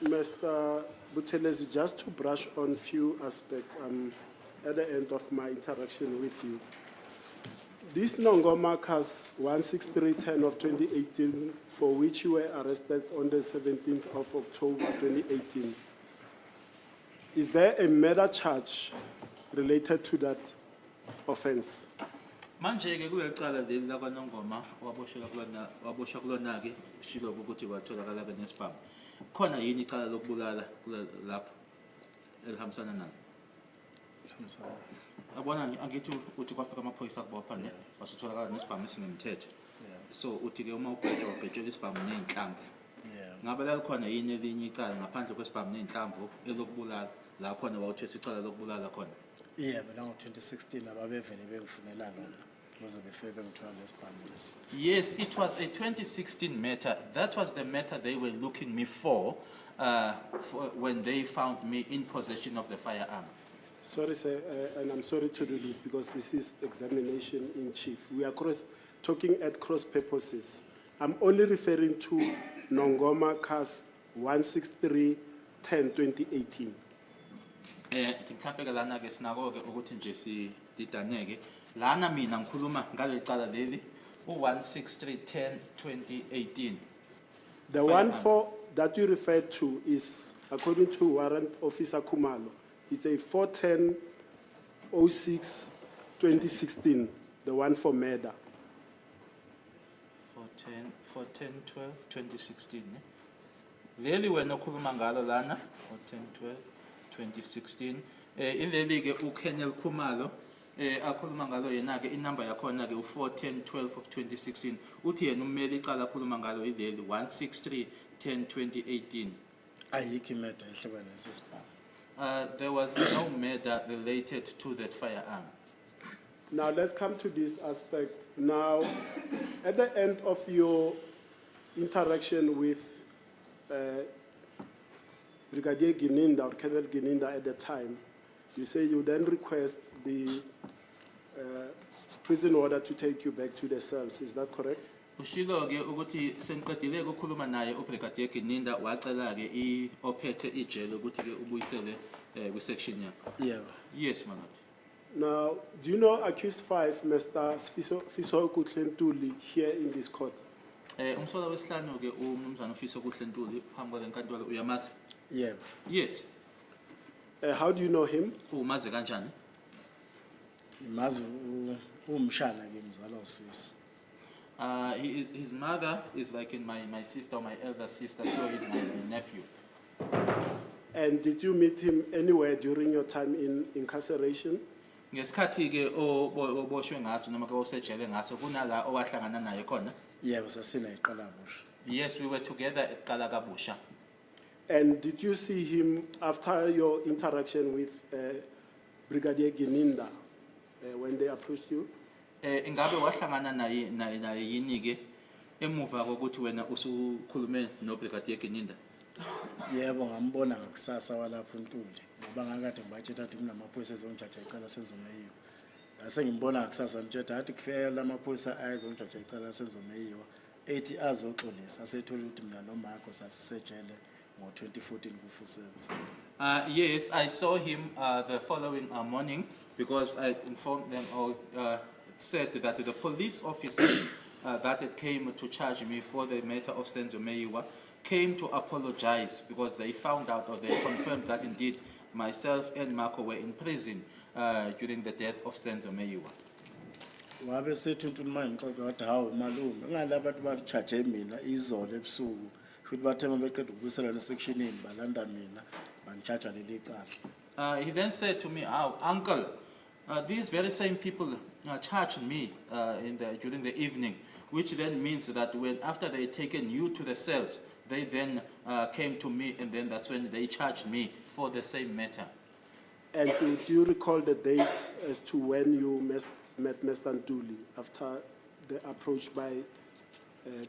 Mr. Buthelezi, just to brush on few aspects, at the end of my interaction with you. This Nongoma case 16310 of 2018, for which you were arrested on the 17th of October 2018, is there a murder charge related to that offense? Manje ke kulecala leli lakwaNongoma waboshwa kulona ke shilo ukuthi watholakala ke nesibhamu. Khona yini icala lokubulala lapho elihambisana nalo? Abona angithi uthi kwafika amaphoyisa kubopha ne wasutholakala nesibhamu esingemthetho. So uthi ke uma ubhejela isibhamu nezinhlamvu. Ngabe la khona yini elinye icala ngaphandle kwesibhamu nezinhlamvu elokubulala la khona wawuthesa icala lokubulala khona? But now 2016 ababevele bengifunela lona. Yes, it was a 2016 matter. That was the matter they were looking me for when they found me in possession of the firearm. Sorry, sir, and I'm sorry to do this because this is examination in chief. We are talking at cross purposes. I'm only referring to Nongoma case 163-10-2018. Mhlawumbe ke lana ke sinako ke ukuthi nje sididaneke. Lana mina ngikhuluma ngale cala leli u16310-2018. The one for that you referred to is, according to Warrant Officer Kumalo, it's a 410-06-2016, the one for murder. 410-12-2016. Leli wena okhuluma ngalo lana 410-12-2016. Ileli ke uKenneth Khumalo akhuluma ngalo yena ke inamba yakhona ke u410-12 of 2016. Uthi yena ummeli icala akhuluma ngalo ileli 163-10-2018. Ayikho imeda ehlobene nesibhamu. There was no murder related to that firearm. Now let's come to this aspect. Now, at the end of your interaction with Brigadier Gininda or Colonel Gininda at the time, you say you then request the prison order to take you back to the cells. Is that correct? Ushilo ke ukuthi seniqedile ukukhuluma naye uBrigadier Gininda wacela ke iophethe ijele ukuthi ke ubuyisele kwisection yakho. Yeah. Yes, Manathi. Now, do you know accused 5, Mr. Fiso Kutlentuli, here in this court? Umsola wesihlanu ke umnumzana uFiso Kuhlentuli phambi kwalenkantolo uyamazi? Yeah. Yes. How do you know him? Umazi kanjani? Imazi umshana ke mzala usisi. His mother is like in my sister, my elder sister, so he's my nephew. And did you meet him anywhere during your time in incarceration? Ngesikhathi ke oboshwe ngaso noma ke osejele ngaso kunala owahlangana naye khona? Yebo sasina iqala busha. Yes, we were together at Kalakabusha. And did you see him after your interaction with Brigadier Gininda when they approached you? Ingabe wahlangana naye yini ke emuva kokuthi wena usukhulume noBrigadier Gininda? Yebo ngambona ngakusasa walapha uNtuli ngoba ngakade ngibatshela ukuthi kunamaphoyisa ezongijaja icala senzomeyiwa. Ngase ngimbona ngakusasa ngitshela ukuthi kufika lamaphoyisa ayezongijaja icala senzomeyiwa ethi azoxolisa asethola ukuthi mina nomakho sasisejele ngo2014 kuFusenzo. Yes, I saw him the following morning because I informed them or said that the police officers that came to charge me for the matter of Senzo Meyiwa came to apologize because they found out or they confirmed that indeed myself and Marco were in prison during the death of Senzo Meyiwa. Wabe sethu uNtuli mangixoxa wathi hawu malume ngalabo abantu bachaje mina izolo ebusuku futhi bathe mabeqeda ukubuyisela nesectionini balanda mina bangichaja leli cala. He then said to me, "Oh, uncle, these very same people charged me during the evening, which then means that when after they taken you to the cells, they then came to me, and then that's when they charged me for the same matter." And do you recall the date as to when you met Mr. Ntuli after the approach by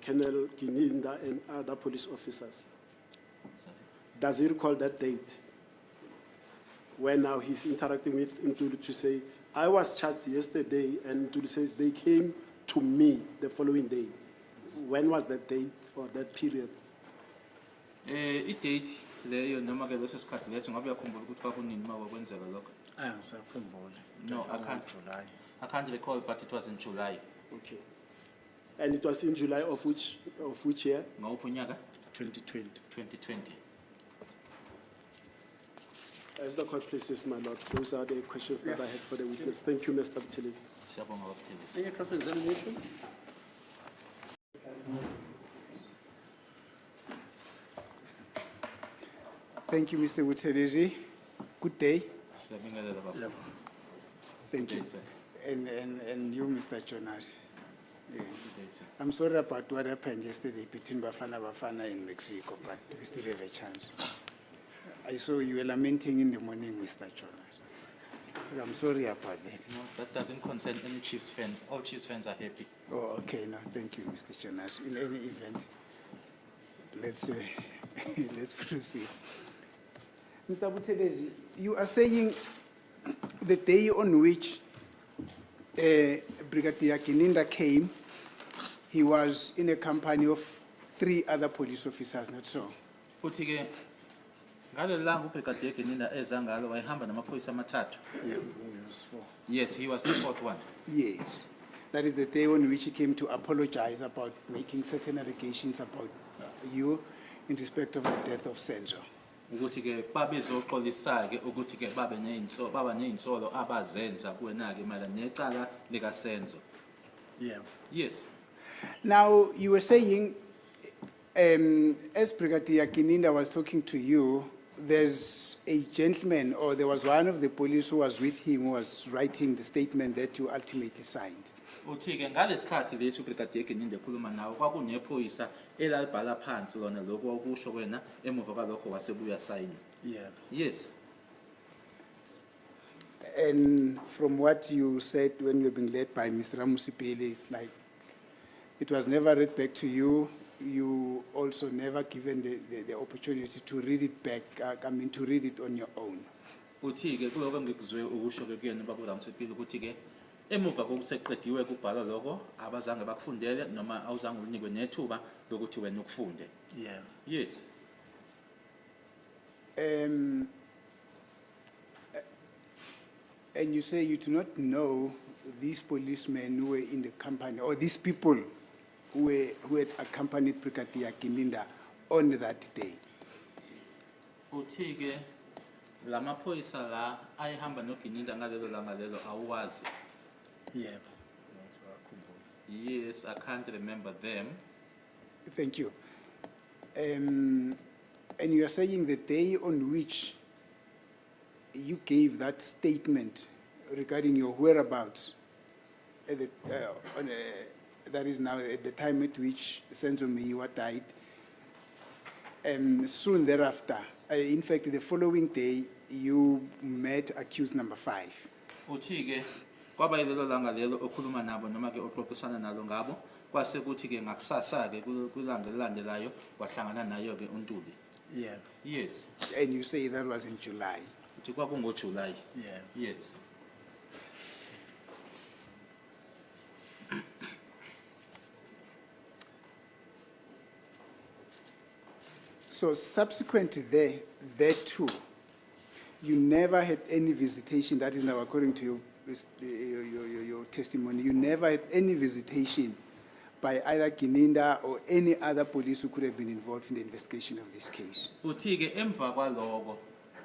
Colonel Gininda and other police officers? Sorry. Does he recall that date? When now he's interacting with Ntuli to say, I was charged yesterday, and Ntuli says they came to me the following day. When was that date or that period? I-date leyo noma ke leso sikhathi leso ngabe uyakhumbula ukuthi kwakunini uma kwenzeka lokho? Angisakhumbuli. No, I can't. July. I can't recall, but it was in July. Okay. And it was in July of which year? Ngawuphi unyaka? 2020. 2020. As the court pleases, my lord, those are the questions that I had for the witness. Thank you, Mr. Buthelezi. Siyabonga Buthelezi. Any cross-examination? Thank you, Mr. Buthelezi. Good day. Siyabingelela baba. Thank you. Good day, sir. And you, Mr. Jonas. Good day, sir. I'm sorry about what happened yesterday between Bafana Bafana and Mexico, but we still have a chance. I saw you were lamenting in the morning, Mr. Jonas. I'm sorry about that. No, that doesn't concern any Chiefs fan. All Chiefs fans are happy. Oh, okay. No, thank you, Mr. Jonas. In any event, let's let's proceed. Mr. Buthelezi, you are saying the day on which Brigadier Kininda came, he was in a company of 3 other police officers, not so? Uthi ke ngale langa uBrigadier Kininda eza ngalo wayehamba namaphoyisa amathathu. Yeah, we was 4. Yes, he was the 4th one. Yes. That is the day on which he came to apologize about making certain allegations about you in respect of the death of Senzo. Ukuthi ke babezoxolisa ke ukuthi ke baba neinsolo abazenza kuwena ke mala necala lika Senzo. Yeah. Yes. Now, you were saying, as Brigadier Kininda was talking to you, there's a gentleman, or there was one of the police who was with him who was writing the statement that you ultimately signed. Uthi ke ngalesikhathi lesi uBrigadier Kininda ekhuluma nawe kwakunephoyisa elalibhala phansi lona lokho okusho wena emuva kwalokho wasebuya sign. Yeah. Yes. And from what you said when you were being led by Mr. Ramusipele, it's like it was never read back to you. You also never given the opportunity to read it back, to read it on your own. Uthi ke kuloko ngikuzwe ukusho ke kuyena baba uMsipile ukuthi ke emuva kokuseqediwe kubhala lokho abazange bakufundele noma awuzange unikwe nethuba lokuthi wena ukufunde. Yeah. Yes. And you say you do not know these policemen who were in the company, or these people who had accompanied Brigadier Kininda on that day. Uthi ke lamaphoyisa la ayehamba noGininda ngalelo langa lelo awazi. Yeah. Yes, I can't remember them. Thank you. And you are saying the day on which you gave that statement regarding your whereabouts, at the, that is now at the time at which Senzo Meyiwa died, soon thereafter, in fact, the following day, you met accused number 5. Uthi ke kwaba yilelo langa lelo okhuluma nabo noma ke oxoxisana nalo ngabo kwase kuthi ke ngakusasa ke kulanga elandelayo wahlangana nayo ke uNtuli. Yeah. Yes. And you say that was in July. Uthi kwakungo July. Yeah. Yes. So subsequent to there too, you never had any visitation, that is now according to your testimony, you never had any visitation by either Kininda or any other police who could have been involved in the investigation of this case. Uthi ke emva kwaloko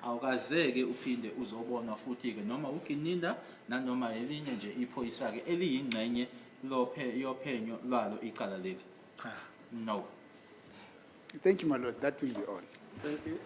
awukazeke uphinde uzobona futhi ke noma uGininda nanoma elinye nje iphoyisa ke eliyingxenye yophenyo lalo icala leli. Cha. No. Thank you, my lord. That will be all. Thank you.